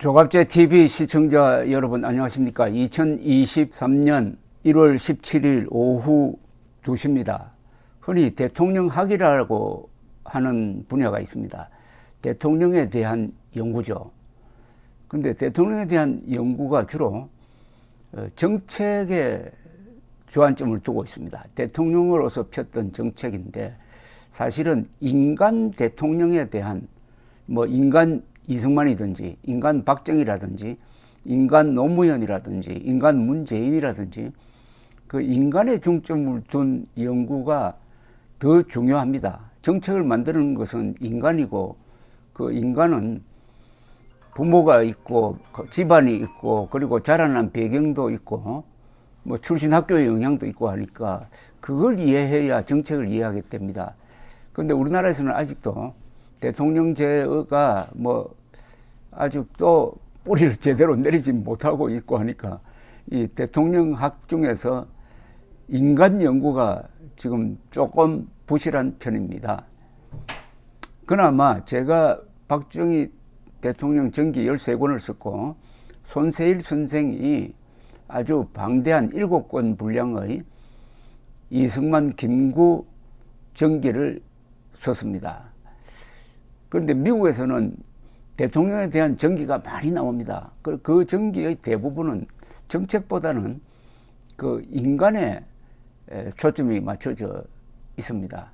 조갑제 TV 시청자 여러분 안녕하십니까. 2023년 1월 17일 오후 2시입니다. 흔히 대통령학이라고 하는 분야가 있습니다. 대통령에 대한 연구죠. 근데 대통령에 대한 연구가 주로 정책에 주안점을 두고 있습니다. 대통령으로서 폈던 정책인데 사실은 인간 대통령에 대한 인간 이승만이든지 인간 박정희라든지 인간 노무현이라든지 인간 문재인이라든지 그 인간의 중점을 둔 연구가 더 중요합니다. 정책을 만드는 것은 인간이고 그 인간은 부모가 있고 집안이 있고 그리고 자라난 배경도 있고 출신 학교의 영향도 있고 하니까 그걸 이해해야 정책을 이해하게 됩니다. 그런데 우리나라에서는 아직도 대통령제가 아주 또 뿌리를 제대로 내리지 못하고 있고 하니까 이 대통령학 중에서 인간 연구가 지금 조금 부실한 편입니다. 그나마 제가 박정희 대통령 전기 13권을 썼고 손세일 선생이 아주 방대한 7권 분량의 이승만 김구 전기를 썼습니다. 그런데 미국에서는 대통령에 대한 전기가 많이 나옵니다. 그 전기의 대부분은 정책보다는 그 인간에 초점이 맞춰져 있습니다.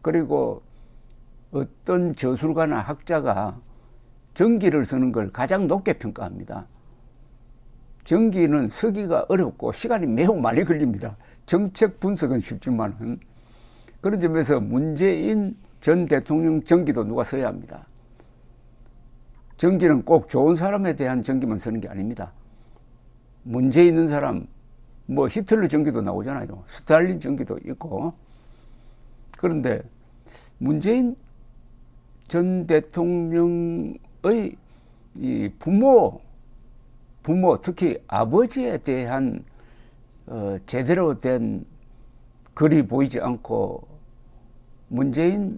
그리고 어떤 저술가나 학자가 전기를 쓰는 걸 가장 높게 평가합니다. 전기는 쓰기가 어렵고 시간이 매우 많이 걸립니다. 정책 분석은 쉽지만은 그런 점에서 문재인 전 대통령 전기도 누가 써야 합니다. 전기는 꼭 좋은 사람에 대한 전기만 쓰는 게 아닙니다. 문제 있는 사람, 히틀러 전기도 나오잖아요. 스탈린 전기도 있고. 그런데 문재인 전 대통령의 이 부모, 특히 아버지에 대한 제대로 된 글이 보이지 않고 문재인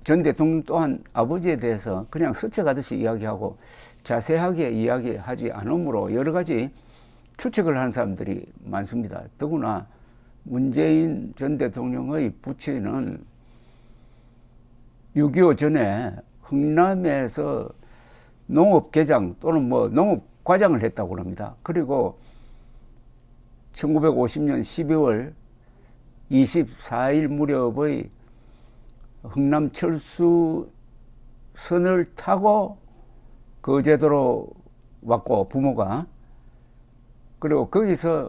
전 대통령 또한 아버지에 대해서 그냥 스쳐가듯이 이야기하고 자세하게 이야기하지 않으므로 여러 가지 추측을 하는 사람들이 많습니다. 더구나 문재인 전 대통령의 부친은 6.25 전에 흥남에서 농업개장 또는 농업과장을 했다고 합니다. 그리고 1950년 12월 24일 무렵의 흥남 철수선을 타고 거제도로 왔고 부모가 그리고 거기서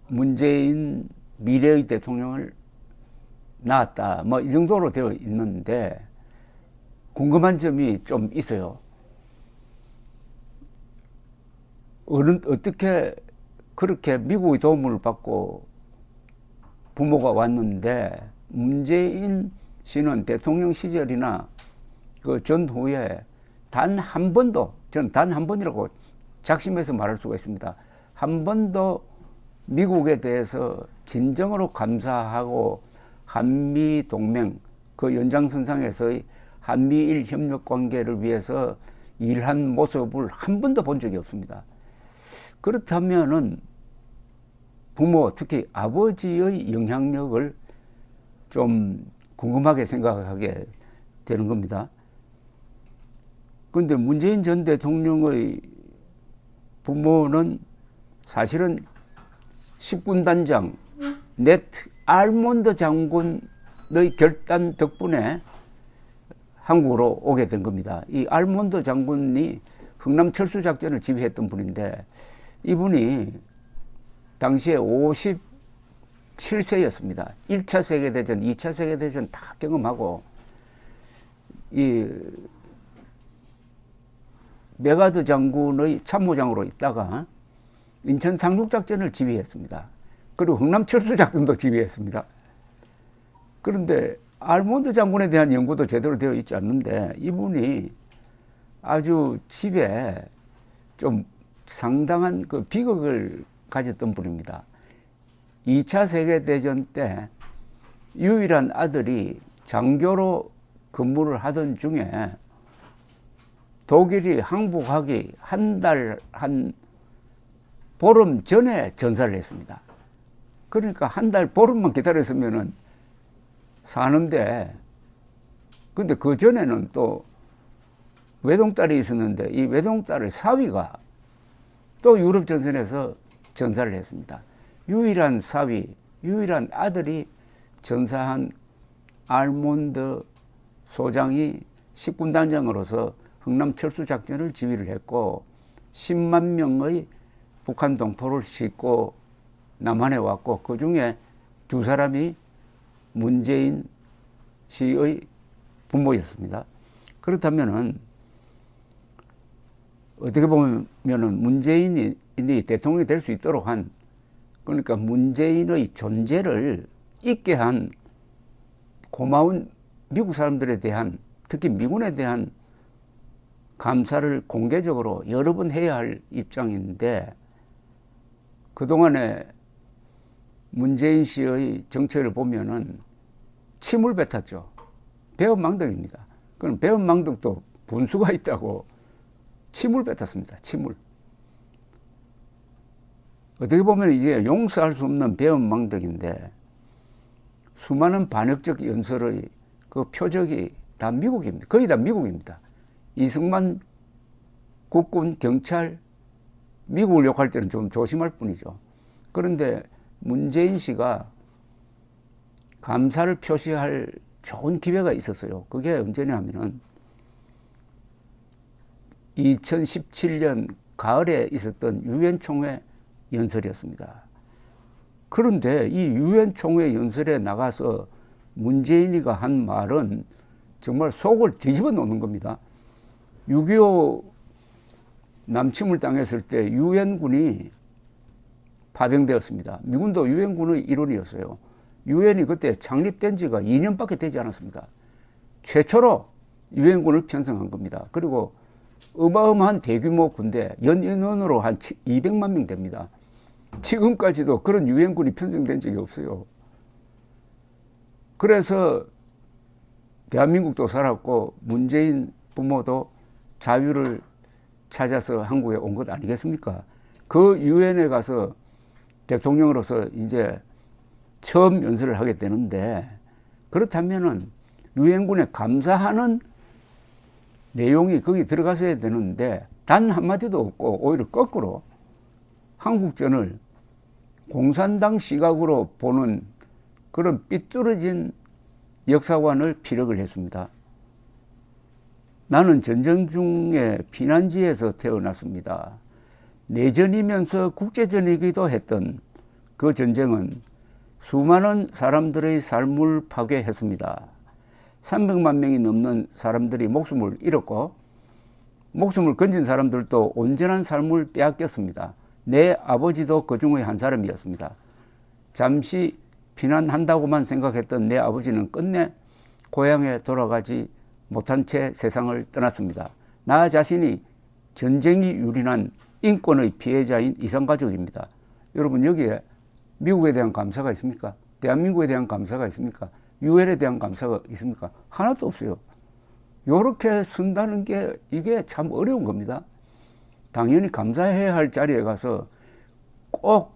문재인 미래의 대통령을 낳았다 이 정도로 되어 있는데 궁금한 점이 좀 있어요. 어떻게 그렇게 미국의 도움을 받고 부모가 왔는데 문재인 씨는 대통령 시절이나 그 전후에 단 한 번도, 저는 단 한 번이라고 작심해서 말할 수가 있습니다. 한 번도 미국에 대해서 진정으로 감사하고 한미 동맹 그 연장선상에서의 한미일 협력 관계를 위해서 일한 모습을 한 번도 본 적이 없습니다. 그렇다면은 부모, 특히 아버지의 영향력을 좀 궁금하게 생각하게 되는 겁니다. 그런데 문재인 전 대통령의 부모는 사실은 십군단장 네트 알몬드 장군의 결단 덕분에 한국으로 오게 된 겁니다. 이 알몬드 장군이 흥남 철수 작전을 지휘했던 분인데 이분이 당시에 57세였습니다. 1차 세계대전, 2차 세계대전 다 경험하고 이 메가드 장군의 참모장으로 있다가 인천 상륙작전을 지휘했습니다. 그리고 흥남 철수작전도 지휘했습니다. 그런데 알몬드 장군에 대한 연구도 제대로 되어 있지 않는데 이분이 아주 집에 좀 상당한 그 비극을 가졌던 분입니다. 2차 세계대전 때 유일한 아들이 장교로 근무를 하던 중에 독일이 항복하기 한 보름 전에 전사를 했습니다. 그러니까 한 달 보름만 기다렸으면은 사는데, 근데 그 전에는 또 외동딸이 있었는데 이 외동딸의 사위가 또 유럽 전선에서 전사를 했습니다. 유일한 사위, 유일한 아들이 전사한 알몬드 소장이 식군단장으로서 흥남 철수작전을 지휘를 했고 10만 명의 북한 동포를 싣고 남한에 왔고, 그 중에 2사람이 문재인 씨의 부모였습니다. 그렇다면은 어떻게 보면은 문재인이 대통령이 될 수 있도록 한, 그러니까 문재인의 존재를 잊게 한 고마운 미국 사람들에 대한, 특히 미군에 대한 감사를 공개적으로 여러 번 해야 할 입장인데, 그동안에 문재인 씨의 정책을 보면은 침을 뱉었죠. 배은망덕입니다. 그럼 배은망덕도 분수가 있다고 침을 뱉었습니다. 침을. 어떻게 보면 이게 용서할 수 없는 배은망덕인데, 수많은 반역적 연설의 그 표적이 다 미국입니다. 거의 다 미국입니다. 이승만 국군, 경찰, 미국을 욕할 때는 좀 조심할 뿐이죠. 그런데 문재인 씨가 감사를 표시할 좋은 기회가 있었어요. 그게 언제냐 하면은 2017년 가을에 있었던 유엔 총회 연설이었습니다. 그런데 이 유엔 총회 연설에 나가서 문재인이가 한 말은 정말 속을 뒤집어 놓는 겁니다. 6.25 남침을 당했을 때 유엔군이 파병되었습니다. 미군도 유엔군의 일원이었어요. 유엔이 그때 창립된 지가 2년밖에 되지 않았습니다. 최초로 유엔군을 편성한 겁니다. 그리고 어마어마한 대규모 군대, 연인원으로 한 200만 명 됩니다. 지금까지도 그런 유엔군이 편성된 적이 없어요. 그래서 대한민국도 살았고 문재인 부모도 자유를 찾아서 한국에 온 것 아니겠습니까? 그 유엔에 가서 대통령으로서 이제 처음 연설을 하게 되는데, 그렇다면은 유엔군에 감사하는 내용이 거기 들어가서야 되는데 단 한마디도 없고 오히려 거꾸로 한국전을 공산당 시각으로 보는 그런 삐뚤어진 역사관을 피력을 했습니다. 나는 전쟁 중에 피난지에서 태어났습니다. 내전이면서 국제전이기도 했던 그 전쟁은 수많은 사람들의 삶을 파괴했습니다. 300만 명이 넘는 사람들이 목숨을 잃었고 목숨을 건진 사람들도 온전한 삶을 빼앗겼습니다. 내 아버지도 그 중의 한 사람이었습니다. 잠시 피난한다고만 생각했던 내 아버지는 끝내 고향에 돌아가지 못한 채 세상을 떠났습니다. 나 자신이 전쟁이 유린한 인권의 피해자인 이산가족입니다. 여러분, 여기에 미국에 대한 감사가 있습니까? 대한민국에 대한 감사가 있습니까? 유엔에 대한 감사가 있습니까? 하나도 없어요. 요렇게 쓴다는 게 이게 참 어려운 겁니다. 당연히 감사해야 할 자리에 가서 꼭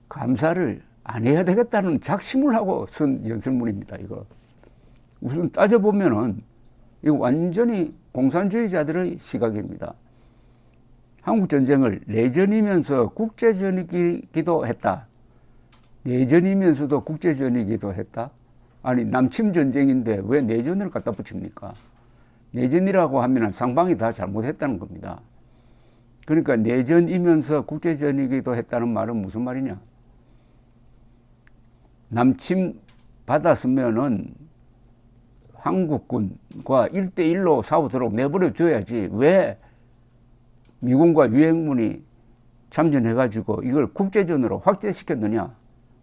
감사를 안 해야 되겠다는 작심을 하고 쓴 연설문입니다. 이거 우선 따져보면은 이거 완전히 공산주의자들의 시각입니다. 한국전쟁을 내전이면서 국제전이기도 했다. 내전이면서도 국제전이기도 했다. 아니, 남침전쟁인데 왜 내전을 갖다 붙입니까? 내전이라고 하면 상방이 다 잘못했다는 겁니다. 그러니까 내전이면서 국제전이기도 했다는 말은 무슨 말이냐? 남침 받았으면은 한국군과 1대1로 싸우도록 내버려 둬야지 왜 미군과 유엔군이 참전해가지고 이걸 국제전으로 확대시켰느냐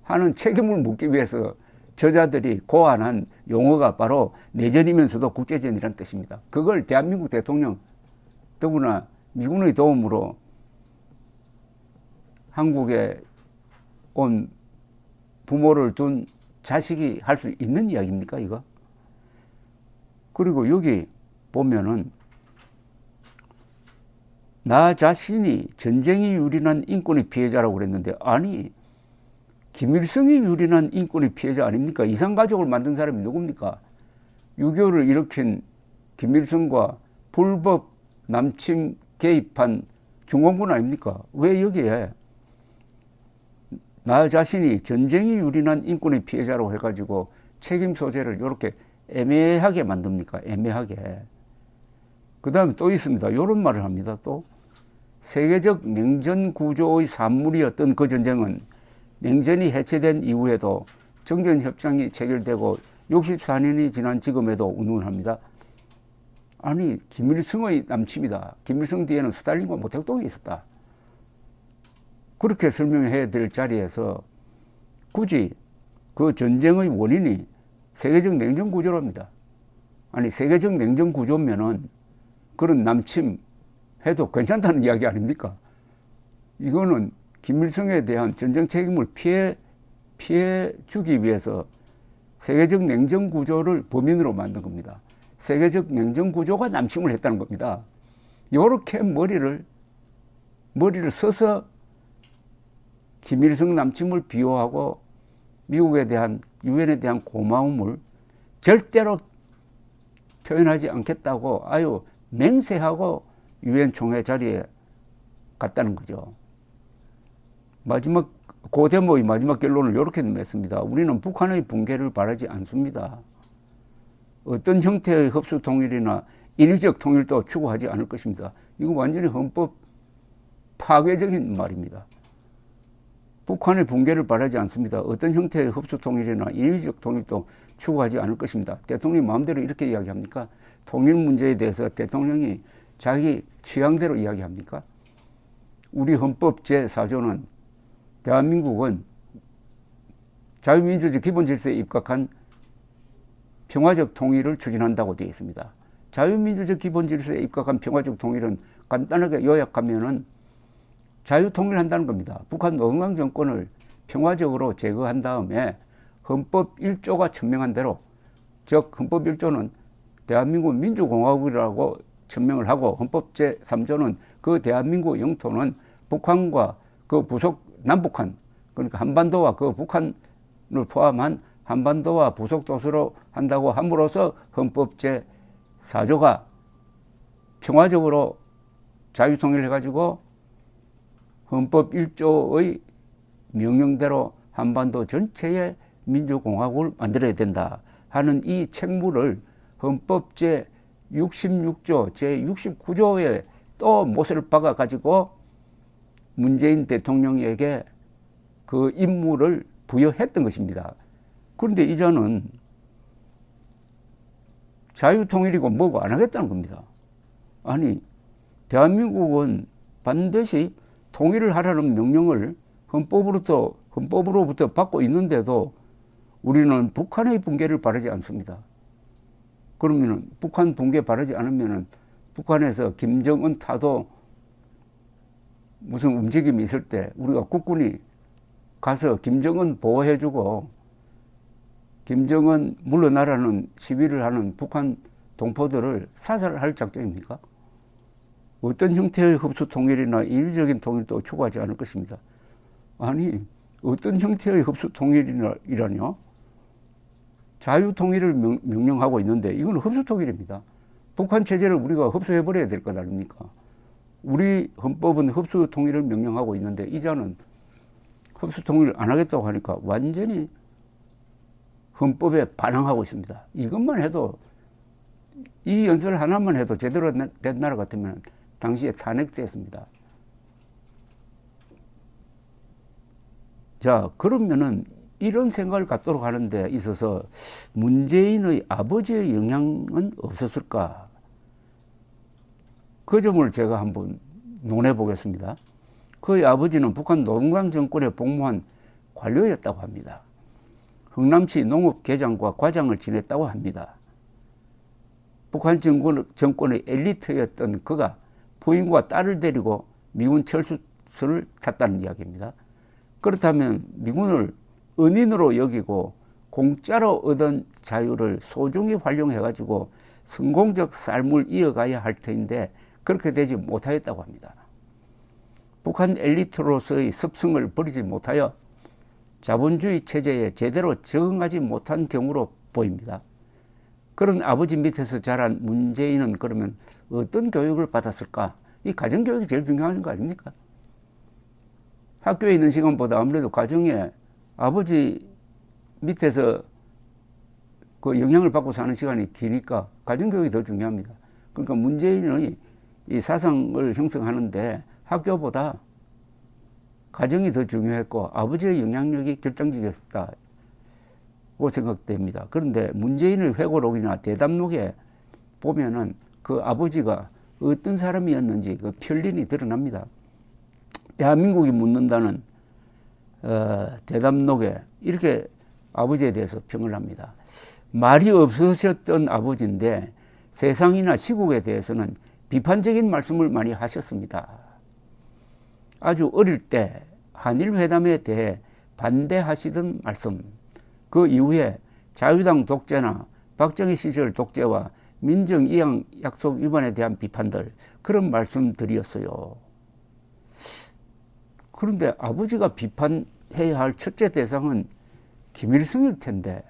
하는 책임을 묻기 위해서 저자들이 고안한 용어가 바로 내전이면서도 국제전이라는 뜻입니다. 그걸 대한민국 대통령 더구나 미군의 도움으로 한국에 온 부모를 둔 자식이 할 수 있는 이야기입니까, 이거? 그리고 여기 보면은 나 자신이 전쟁이 유린한 인권의 피해자라고 그랬는데, 아니 김일성이 유린한 인권의 피해자 아닙니까? 이산가족을 만든 사람이 누굽니까? 6.25를 일으킨 김일성과 불법 남침 개입한 중공군 아닙니까? 왜 여기에 나 자신이 전쟁이 유린한 인권의 피해자라고 해가지고 책임 소재를 이렇게 애매하게 만듭니까? 애매하게. 그 다음에 또 있습니다. 이런 말을 합니다. 또 세계적 냉전 구조의 산물이었던 그 전쟁은 냉전이 해체된 이후에도 정전협정이 체결되고 64년이 지난 지금에도 운운합니다. 아니 김일성의 남침이다. 김일성 뒤에는 스탈린과 모택동이 있었다. 그렇게 설명해야 될 자리에서 굳이 그 전쟁의 원인이 세계적 냉전 구조랍니다. 아니 세계적 냉전 구조면은 그런 남침 해도 괜찮다는 이야기 아닙니까? 이거는 김일성에 대한 전쟁 책임을 피해 주기 위해서 세계적 냉전 구조를 범인으로 만든 겁니다. 세계적 냉전 구조가 남침을 했다는 겁니다. 이렇게 머리를 써서 김일성 남침을 비호하고 미국에 대한 유엔에 대한 고마움을 절대로 표현하지 않겠다고 아유 맹세하고 유엔 총회 자리에 갔다는 거죠. 마지막 그 대목의 마지막 결론을 이렇게 맺습니다. 우리는 북한의 붕괴를 바라지 않습니다. 어떤 형태의 흡수 통일이나 인위적 통일도 추구하지 않을 것입니다. 이거 완전히 헌법 파괴적인 말입니다. 북한의 붕괴를 바라지 않습니다. 어떤 형태의 흡수 통일이나 인위적 통일도 추구하지 않을 것입니다. 대통령이 마음대로 이렇게 이야기합니까? 통일 문제에 대해서 대통령이 자기 취향대로 이야기합니까? 우리 헌법 제4조는 대한민국은 자유민주주의 기본질서에 입각한 평화적 통일을 추진한다고 되어 있습니다. 자유민주적 기본질서에 입각한 평화적 통일은 간단하게 요약하면은 자유통일한다는 겁니다. 북한 노동당 정권을 평화적으로 제거한 다음에 헌법 1조가 천명한 대로, 즉 헌법 1조는 대한민국 민주공화국이라고 천명을 하고 헌법 제3조는 그 대한민국 영토는 북한과 그 부속 남북한, 그러니까 한반도와 그 북한을 포함한 한반도와 부속 도서로 한다고 함으로써 헌법 제4조가 평화적으로 자유통일해가지고 헌법 1조의 명령대로 한반도 전체의 민주공화국을 만들어야 된다 하는 이 책무를 헌법 제66조, 제69조에 또 못을 박아가지고 문재인 대통령에게 그 임무를 부여했던 것입니다. 그런데 이제는 자유통일이고 뭐고 안 하겠다는 겁니다. 아니 대한민국은 반드시 통일을 하라는 명령을 헌법으로부터 받고 있는데도 우리는 북한의 붕괴를 바라지 않습니다. 그러면은 북한 붕괴 바라지 않으면은 북한에서 김정은 타도 무슨 움직임이 있을 때 우리가 국군이 가서 김정은 보호해주고 김정은 물러나라는 시위를 하는 북한 동포들을 사살할 작정입니까? 어떤 형태의 흡수 통일이나 인위적인 통일도 추구하지 않을 것입니다. 아니 어떤 형태의 흡수 통일이라뇨? 자유 통일을 명령하고 있는데 이건 흡수 통일입니다. 북한 체제를 우리가 흡수해버려야 될 것 아닙니까? 우리 헌법은 흡수 통일을 명령하고 있는데 이자는 흡수 통일을 안 하겠다고 하니까 완전히 헌법에 반항하고 있습니다. 이것만 해도 이 연설 하나만 해도 제대로 된 나라 같으면 당시에 탄핵됐습니다. 자, 그러면은 이런 생각을 갖도록 하는 데 있어서 문재인의 아버지의 영향은 없었을까? 그 점을 제가 한번 논해 보겠습니다. 그의 아버지는 북한 노동당 정권에 복무한 관료였다고 합니다. 흥남시 농업계장과 과장을 지냈다고 합니다. 북한 정권의 엘리트였던 그가 부인과 딸을 데리고 미군 철수를 탔다는 이야기입니다. 그렇다면 미군을 은인으로 여기고 공짜로 얻은 자유를 소중히 활용해가지고 성공적 삶을 이어가야 할 터인데 그렇게 되지 못하였다고 합니다. 북한 엘리트로서의 습성을 버리지 못하여 자본주의 체제에 제대로 적응하지 못한 경우로 보입니다. 그런 아버지 밑에서 자란 문재인은 그러면 어떤 교육을 받았을까? 이 가정교육이 제일 중요한 거 아닙니까? 학교에 있는 시간보다 아무래도 가정에 아버지 밑에서 그 영향을 받고 사는 시간이 기니까 가정교육이 더 중요합니다. 그러니까 문재인의 이 사상을 형성하는데 학교보다 가정이 더 중요했고 아버지의 영향력이 결정적이었다고 생각됩니다. 그런데 문재인의 회고록이나 대담록에 보면은 그 아버지가 어떤 사람이었는지 그 편린이 드러납니다. 대한민국이 묻는다는 대담록에 이렇게 아버지에 대해서 평을 합니다. 말이 없으셨던 아버지인데 세상이나 시국에 대해서는 비판적인 말씀을 많이 하셨습니다. 아주 어릴 때 한일회담에 대해 반대하시던 말씀, 그 이후에 자유당 독재나 박정희 시절 독재와 민정이양 약속 위반에 대한 비판들, 그런 말씀들이었어요. 그런데 아버지가 비판해야 할 첫째 대상은 김일성일 텐데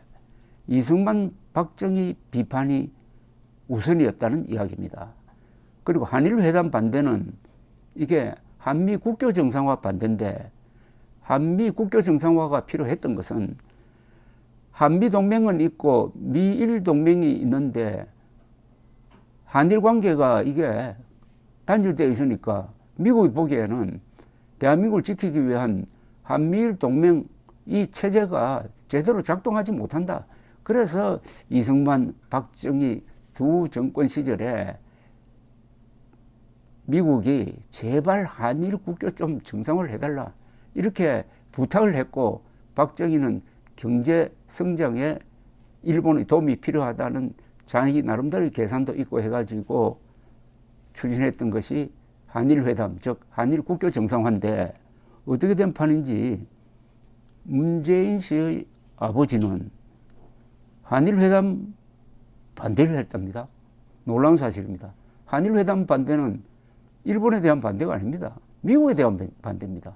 이승만, 박정희 비판이 우선이었다는 이야기입니다. 그리고 한일회담 반대는 이게 한미 국교 정상화 반대인데 한미 국교 정상화가 필요했던 것은 한미 동맹은 있고 미일 동맹이 있는데 한일 관계가 이게 단절되어 있으니까 미국이 보기에는 대한민국을 지키기 위한 한미일 동맹 이 체제가 제대로 작동하지 못한다. 그래서 이승만, 박정희 두 정권 시절에 미국이 제발 한일 국교 좀 정상화를 해달라 이렇게 부탁을 했고, 박정희는 경제 성장에 일본의 도움이 필요하다는 자기 나름대로의 계산도 있고 해가지고 추진했던 것이 한일회담, 즉 한일 국교 정상화인데 어떻게 된 판인지 문재인 씨의 아버지는 한일회담 반대를 했답니다. 놀라운 사실입니다. 한일회담 반대는 일본에 대한 반대가 아닙니다. 미국에 대한 반대입니다.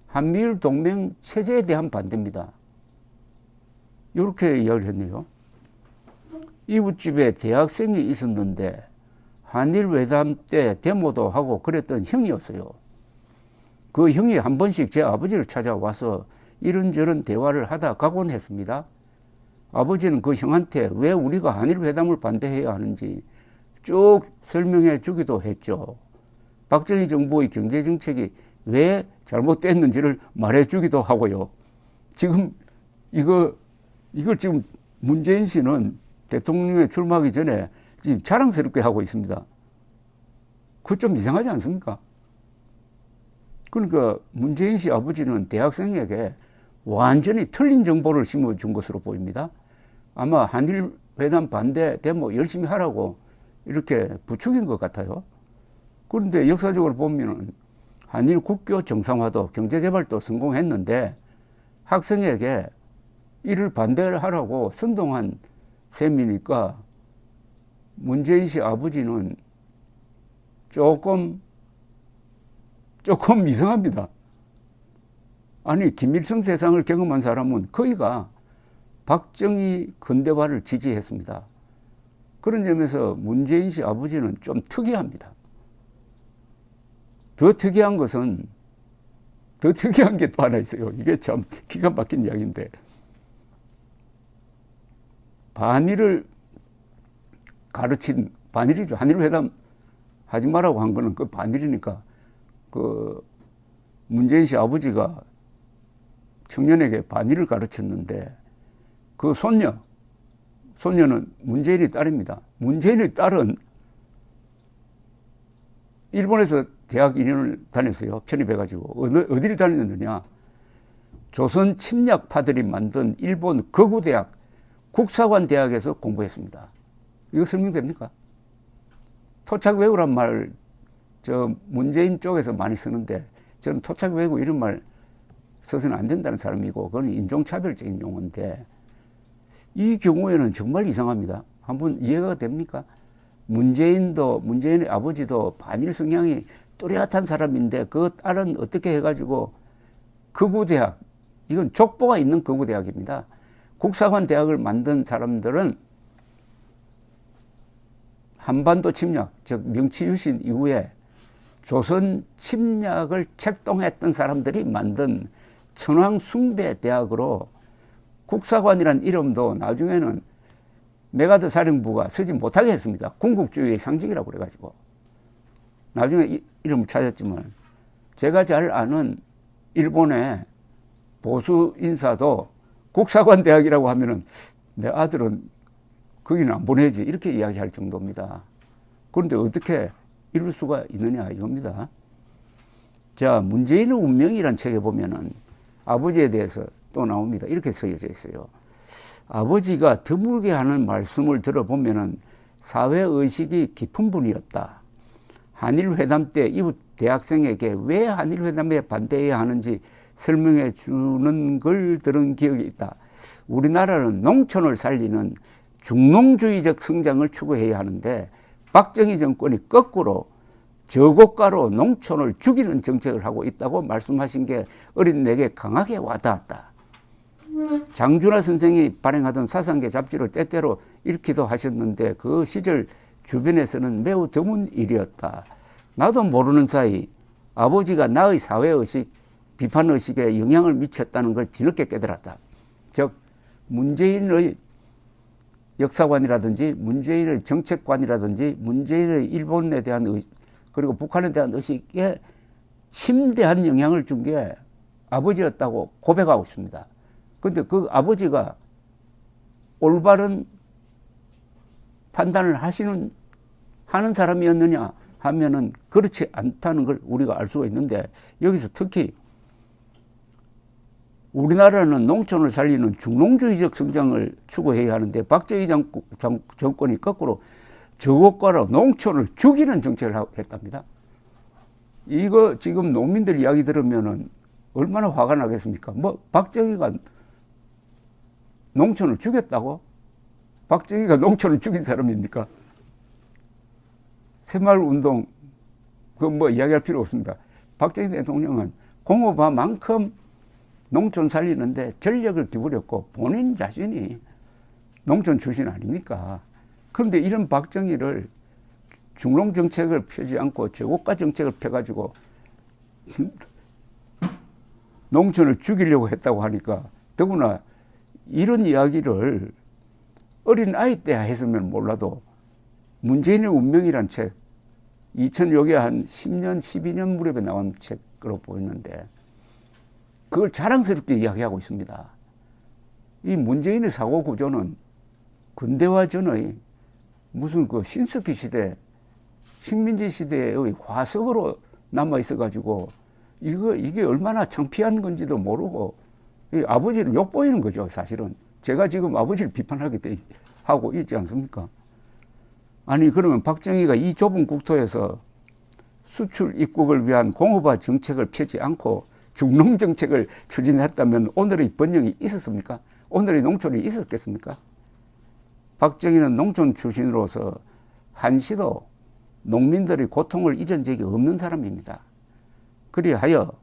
한미일 동맹 체제에 대한 반대입니다. 이렇게 이야기를 했네요. 이웃집에 대학생이 있었는데 한일회담 때 데모도 하고 그랬던 형이었어요. 그 형이 한 번씩 제 아버지를 찾아와서 이런저런 대화를 하다 가곤 했습니다. 아버지는 그 형한테 왜 우리가 한일회담을 반대해야 하는지 쭉 설명해 주기도 했죠. 박정희 정부의 경제정책이 왜 잘못됐는지를 말해 주기도 하고요. 지금 이걸 지금 문재인 씨는 대통령에 출마하기 전에 지금 자랑스럽게 하고 있습니다. 그거 좀 이상하지 않습니까? 그러니까 문재인 씨 아버지는 대학생에게 완전히 틀린 정보를 심어준 것으로 보입니다. 아마 한일회담 반대 데모 열심히 하라고 이렇게 부추긴 것 같아요. 그런데 역사적으로 보면 한일 국교 정상화도 경제개발도 성공했는데 학생에게 이를 반대를 하라고 선동한 셈이니까 문재인 씨 아버지는 조금 이상합니다. 아니, 김일성 세상을 경험한 사람은 거의가 박정희 근대화를 지지했습니다. 그런 점에서 문재인 씨 아버지는 좀 특이합니다. 더 특이한 게 또 하나 있어요. 이게 참 기가 막힌 이야기인데, 반일을 가르친, 반일이죠. 한일회담 하지 말라고 한 거는 그 반일이니까, 그 문재인 씨 아버지가 청년에게 반일을 가르쳤는데, 그 손녀는 문재인의 딸입니다. 문재인의 딸은 일본에서 대학 2년을 다녔어요. 편입해가지고. 어디를 다녔느냐. 조선 침략파들이 만든 일본 거구대학, 국사관 대학에서 공부했습니다. 이거 설명됩니까? 토착외구란 말, 문재인 쪽에서 많이 쓰는데, 저는 토착외구 이런 말 써서는 안 된다는 사람이고, 그건 인종차별적인 용어인데, 이 경우에는 정말 이상합니다. 한번 이해가 됩니까? 문재인의 아버지도 반일 성향이 뚜렷한 사람인데 그 딸은 어떻게 해가지고 극우대학, 이건 족보가 있는 극우대학입니다. 국사관 대학을 만든 사람들은 한반도 침략, 즉 명치유신 이후에 조선 침략을 책동했던 사람들이 만든 천황숭배대학으로 국사관이란 이름도 나중에는 메가드 사령부가 쓰지 못하게 했습니다. 군국주의의 상징이라고 그래가지고. 나중에 이름을 찾았지만, 제가 잘 아는 일본의 보수 인사도 국사관 대학이라고 하면은 내 아들은 거기는 안 보내지, 이렇게 이야기할 정도입니다. 그런데 어떻게 이럴 수가 있느냐 이겁니다. 자, 문재인의 운명이란 책에 보면은 아버지에 대해서 또 나옵니다. 이렇게 쓰여져 있어요. 아버지가 드물게 하는 말씀을 들어보면은 사회의식이 깊은 분이었다. 한일회담 때 이웃 대학생에게 왜 한일회담에 반대해야 하는지 설명해 주는 걸 들은 기억이 있다. 우리나라는 농촌을 살리는 중농주의적 성장을 추구해야 하는데 박정희 정권이 거꾸로 저고가로 농촌을 죽이는 정책을 하고 있다고 말씀하신 게 어린 내게 강하게 와닿았다. 장준하 선생이 발행하던 사상계 잡지를 때때로 읽기도 하셨는데 그 시절 주변에서는 매우 드문 일이었다. 나도 모르는 사이 아버지가 나의 사회의식, 비판의식에 영향을 미쳤다는 걸 뒤늦게 깨달았다. 즉 문재인의 역사관이라든지 문재인의 정책관이라든지 문재인의 일본에 대한 의식, 그리고 북한에 대한 의식에 심대한 영향을 준 게 아버지였다고 고백하고 있습니다. 그런데 그 아버지가 올바른 판단을 하는 사람이었느냐 하면은 그렇지 않다는 걸 우리가 알 수가 있는데, 여기서 특히 우리나라는 농촌을 살리는 중농주의적 성장을 추구해야 하는데 박정희 정권이 거꾸로 저고가로 농촌을 죽이는 정책을 했답니다. 이거 지금 농민들 이야기 들으면은 얼마나 화가 나겠습니까? 뭐 박정희가 농촌을 죽였다고? 박정희가 농촌을 죽인 사람입니까? 새마을운동 그 뭐 이야기할 필요 없습니다. 박정희 대통령은 공업화만큼 농촌 살리는데 전력을 기울였고 본인 자신이 농촌 출신 아닙니까? 그런데 이런 박정희를 중농 정책을 펴지 않고 저고가 정책을 펴가지고 농촌을 죽이려고 했다고 하니까, 더구나 이런 이야기를 어린 아이 때 했으면 몰라도 문재인의 운명이란 책, 2000여개 한 10년, 12년 무렵에 나온 책으로 보이는데 그걸 자랑스럽게 이야기하고 있습니다. 이 문재인의 사고 구조는 근대화 전의 무슨 그 신석기 시대, 식민지 시대의 화석으로 남아 있어가지고 이게 얼마나 창피한 건지도 모르고 아버지를 욕보이는 거죠, 사실은. 제가 지금 아버지를 비판하고 있지 않습니까? 아니, 그러면 박정희가 이 좁은 국토에서 수출 입국을 위한 공업화 정책을 펴지 않고 중농 정책을 추진했다면 오늘의 번영이 있었습니까? 오늘의 농촌이 있었겠습니까? 박정희는 농촌 출신으로서 한시도 농민들의 고통을 잊은 적이 없는 사람입니다. 그리하여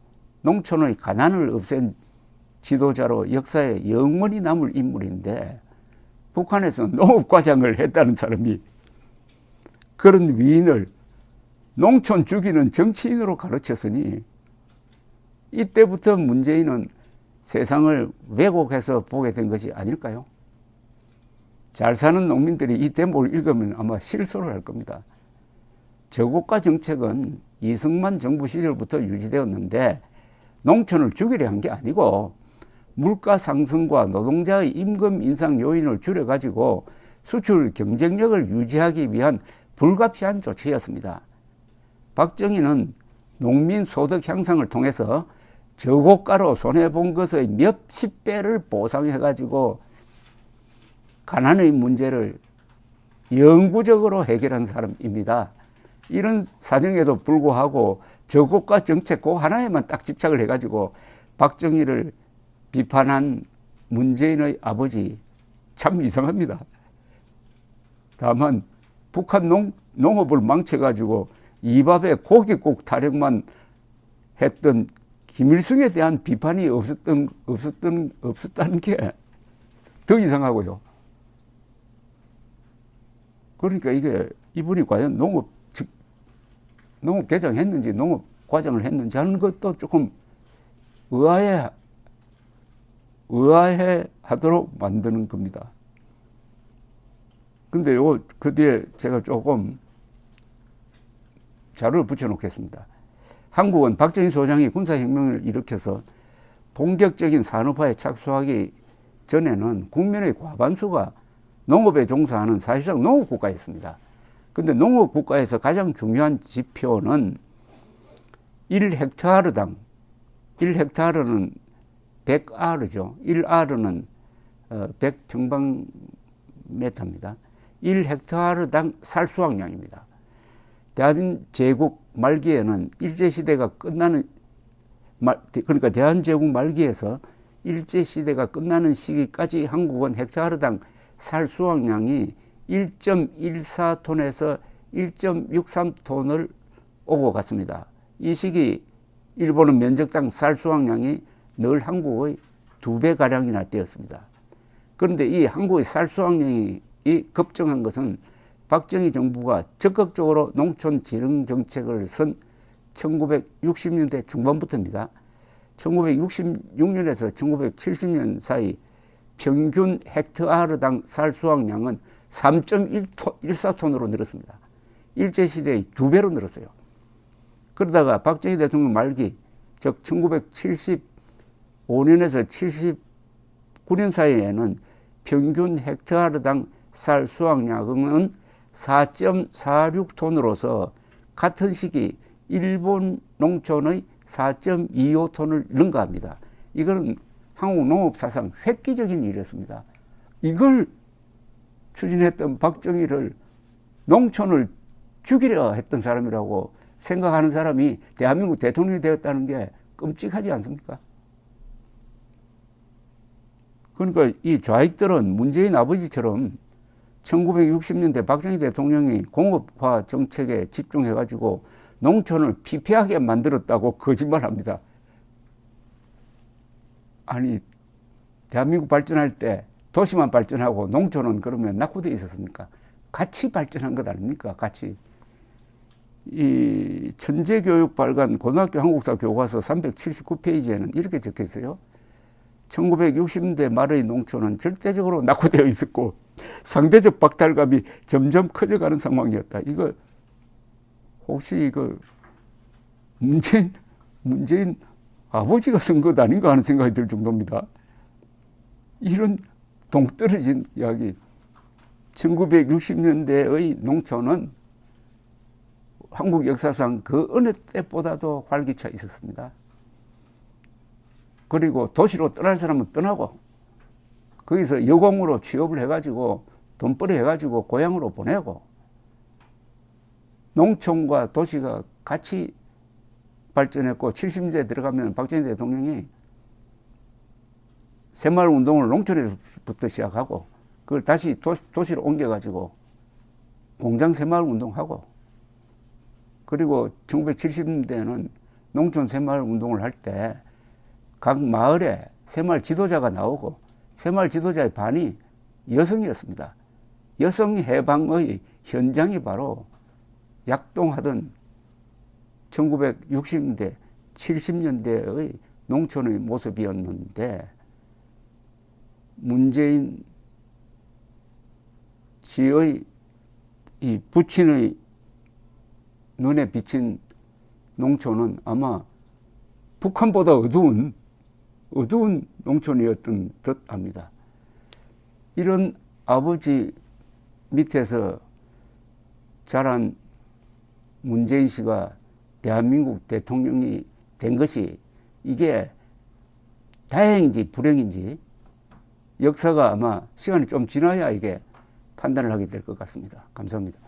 농촌의 가난을 없앤 지도자로 역사에 영원히 남을 인물인데, 북한에서 농업과장을 했다는 사람이 그런 위인을 농촌 죽이는 정치인으로 가르쳤으니 이때부터 문재인은 세상을 왜곡해서 보게 된 것이 아닐까요? 잘 사는 농민들이 이 대목을 읽으면 아마 실소를 할 겁니다. 저고가 정책은 이승만 정부 시절부터 유지되었는데 농촌을 죽이려 한 게 아니고 물가 상승과 노동자의 임금 인상 요인을 줄여가지고 수출 경쟁력을 유지하기 위한 불가피한 조치였습니다. 박정희는 농민 소득 향상을 통해서 저고가로 손해본 것의 몇십 배를 보상해가지고 가난의 문제를 영구적으로 해결한 사람입니다. 이런 사정에도 불구하고 저고가 정책 그 하나에만 딱 집착을 해가지고 박정희를 비판한 문재인의 아버지, 참 이상합니다. 다만 북한 농업을 망쳐가지고 이밥에 고깃국 타령만 했던 김일성에 대한 비판이 없었다는 게 더 이상하고요. 그러니까 이게 이분이 과연 농업 개장했는지 농업 과정을 했는지 하는 것도 조금 의아해 하도록 만드는 겁니다. 근데 그 뒤에 제가 조금 자료를 붙여놓겠습니다. 한국은 박정희 소장이 군사혁명을 일으켜서 본격적인 산업화에 착수하기 전에는 국민의 과반수가 농업에 종사하는 사실상 농업국가였습니다. 근데 농업국가에서 가장 중요한 지표는 1헥타르당, 1헥타르는 100R죠. 1R는 100평방미터입니다. 1헥타르당 살수확량입니다. 대한제국 말기에는 일제시대가 끝나는, 그러니까 대한제국 말기에서 일제시대가 끝나는 시기까지 한국은 헥타르당 살수확량이 1.14톤에서 1.63톤을 오고 갔습니다. 이 시기 일본은 면적당 쌀수확량이 늘 한국의 2배가량이나 되었습니다. 그런데 이 한국의 쌀수확량이 급증한 것은 박정희 정부가 적극적으로 농촌진흥정책을 쓴 1960년대 중반부터입니다. 1966년에서 1970년 사이 평균 헥타르당 쌀수확량은 3.14톤으로 늘었습니다. 일제시대의 2배로 늘었어요. 그러다가 박정희 대통령 말기, 즉 1975년에서 79년 사이에는 평균 헥타르당 쌀 수확량은 4.46톤으로서 같은 시기 일본 농촌의 4.25톤을 능가합니다. 이거는 한국 농업 사상 획기적인 일이었습니다. 이걸 추진했던 박정희를 농촌을 죽이려 했던 사람이라고 생각하는 사람이 대한민국 대통령이 되었다는 게 끔찍하지 않습니까? 그러니까 이 좌익들은 문재인 아버지처럼 1960년대 박정희 대통령이 공업화 정책에 집중해가지고 농촌을 피폐하게 만들었다고 거짓말합니다. 아니, 대한민국 발전할 때 도시만 발전하고 농촌은 그러면 낙후되어 있었습니까? 같이 발전한 것 아닙니까? 같이. 이 천재교육발간 고등학교 한국사 교과서 379페이지에는 이렇게 적혀 있어요. 1960년대 말의 농촌은 절대적으로 낙후되어 있었고 상대적 박탈감이 점점 커져가는 상황이었다. 이거 혹시 이거 문재인 아버지가 쓴 것 아닌가 하는 생각이 들 정도입니다. 이런 동떨어진 이야기. 1960년대의 농촌은 한국 역사상 그 어느 때보다도 활기차 있었습니다. 그리고 도시로 떠날 사람은 떠나고 거기서 여공으로 취업을 해가지고 돈벌이 해가지고 고향으로 보내고 농촌과 도시가 같이 발전했고 70년대에 들어가면 박정희 대통령이 새마을 운동을 농촌에서부터 시작하고 그걸 다시 도시로 옮겨가지고 공장 새마을 운동하고 그리고 1970년대에는 농촌 새마을 운동을 할 때 각 마을에 새마을 지도자가 나오고 새마을 지도자의 반이 여성이었습니다. 여성 해방의 현장이 바로 약동하던 1960년대, 70년대의 농촌의 모습이었는데 문재인 씨의 이 부친의 눈에 비친 농촌은 아마 북한보다 어두운 농촌이었던 듯 합니다. 이런 아버지 밑에서 자란 문재인 씨가 대한민국 대통령이 된 것이 이게 다행인지 불행인지 역사가 아마 시간이 좀 지나야 이게 판단을 하게 될 것 같습니다. 감사합니다.